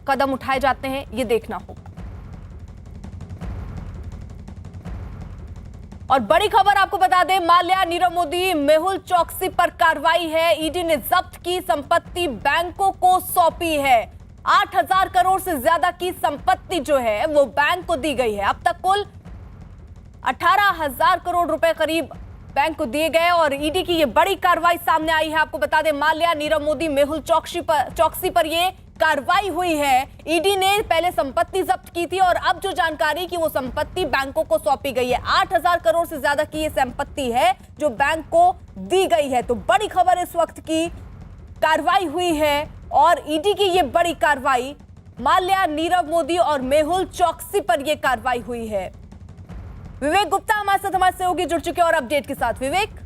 कदम उठाए जाते हैं, ये देखना होगा। और बड़ी खबर आपको बता दें, माल्या, नीरव मोदी, मेहुल चोकसी पर कार्रवाई है। ईडी ने जब्त की संपत्ति बैंकों को सौंपी है। 8,000 करोड़ से ज्यादा की संपत्ति जो है वो बैंक को दी गई है। अब तक कुल 18,000 करोड़ रुपए करीब बैंक को दिए गए और ईडी की ये बड़ी कार्रवाई सामने आई है। आपको बता दें, माल्या, नीरव मोदी, मेहुल चोकसी पर ये कार्रवाई हुई है। ईडी ने पहले संपत्ति जब्त की थी और अब जो जानकारी की वो संपत्ति बैंकों को सौंपी गई है। 8,000 करोड़ से ज्यादा की ये संपत्ति है जो बैंक को दी गई है। तो बड़ी खबर इस वक्त की कार्रवाई हुई है और ईडी की ये बड़ी कार्रवाई, माल्या, नीरव मोदी और मेहुल चोकसी पर यह कार्रवाई हुई है। विवेक गुप्ता हमारे सहयोगी जुड़ चुके और अपडेट के साथ। विवेक,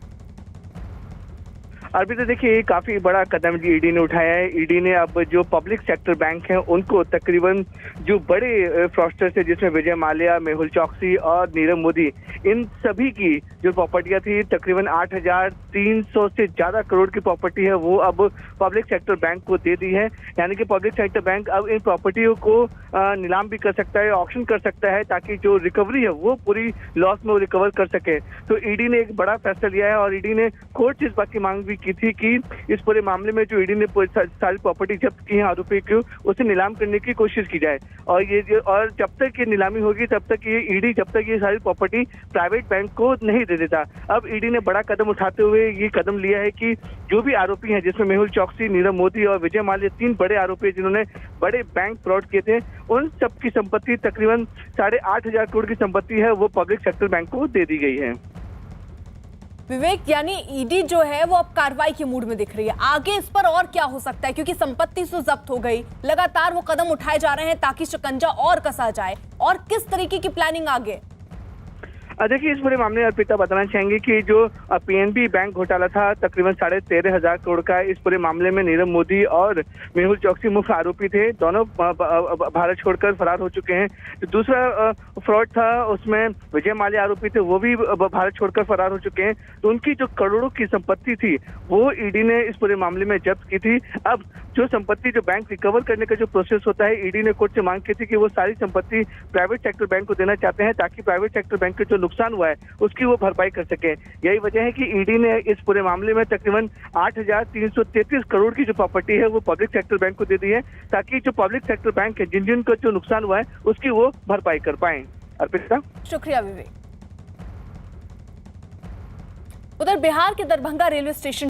अभी तो देखिए काफी बड़ा कदम ईडी ने उठाया है। ईडी ने अब जो पब्लिक सेक्टर बैंक हैं उनको तकरीबन जो बड़े फ्रॉडस्टर्स है जिसमें विजय माल्या, मेहुल चोकसी और नीरव मोदी, इन सभी की जो प्रॉपर्टियां थी तकरीबन 8,300 से ज्यादा करोड़ की प्रॉपर्टी है वो अब पब्लिक सेक्टर बैंक को दे दी है। यानी कि पब्लिक सेक्टर बैंक अब इन प्रॉपर्टियों को नीलाम भी कर सकता है, ऑक्शन कर सकता है, ताकि जो रिकवरी है वो पूरी लॉस में वो रिकवर कर सके। तो ईडी ने एक बड़ा फैसला लिया है और ईडी ने कोर्ट से इस बात की मांग भी की थी कि इस पूरे मामले में जो ईडी ने सारी प्रॉपर्टी जब्त की है आरोपी की, उसे नीलाम करने की कोशिश की जाए। और जब तक ये नीलामी होगी तब तक ये ईडी जब तक ये सारी प्रॉपर्टी प्राइवेट बैंक को नहीं दे देता। अब ईडी ने बड़ा कदम उठाते हुए ये कदम लिया है कि जो भी आरोपी हैं जिसमें मेहुल चोकसी, नीरव मोदी और विजय माल्या, 3 बड़े आरोपी हैं जिन्होंने बड़े बैंक फ्रॉड किए थे, उन सबकी संपत्ति तकरीबन 8,500 करोड़ की संपत्ति है वो पब्लिक सेक्टर बैंक को दे दी गई है। विवेक, यानी ईडी जो है वो अब कार्रवाई के मूड में दिख रही है। आगे इस पर और क्या हो सकता है, क्योंकि संपत्ति तो जब्त हो गई, लगातार वो कदम उठाए जा रहे हैं ताकि शिकंजा और कसा जाए, और किस तरीके की प्लानिंग आगे? देखिए, इस पूरे मामले में अर्पिता बताना चाहेंगे कि जो पीएनबी बैंक घोटाला था तकरीबन 13,500 करोड़ का, इस पूरे मामले में नीरव मोदी और मेहुल चोकसी मुख्य आरोपी थे। दोनों भारत छोड़कर फरार हो चुके हैं। तो दूसरा फ्रॉड था उसमें विजय माल्या आरोपी थे, वो भी भारत छोड़कर फरार हो चुके हैं। तो उनकी जो करोड़ों की संपत्ति थी वो ईडी ने इस पूरे मामले में जब्त की थी। अब जो संपत्ति जो बैंक रिकवर करने का जो प्रोसेस होता है, ईडी ने कोर्ट से मांग की थी कि वो सारी संपत्ति प्राइवेट सेक्टर बैंक को देना चाहते हैं ताकि प्राइवेट सेक्टर बैंक के जो नुकसान हुआ है उसकी वो भरपाई कर सके। यही वजह है कि ईडी ने इस पूरे मामले में तकरीबन 8,333 करोड़ की जो प्रॉपर्टी है वो पब्लिक सेक्टर बैंक को दे दी है ताकि जो पब्लिक सेक्टर बैंक है जिनको जो नुकसान हुआ है उसकी वो भरपाई कर पाए। अर्पिता, शुक्रिया विवेक। उधर बिहार के दरभंगा रेलवे स्टेशन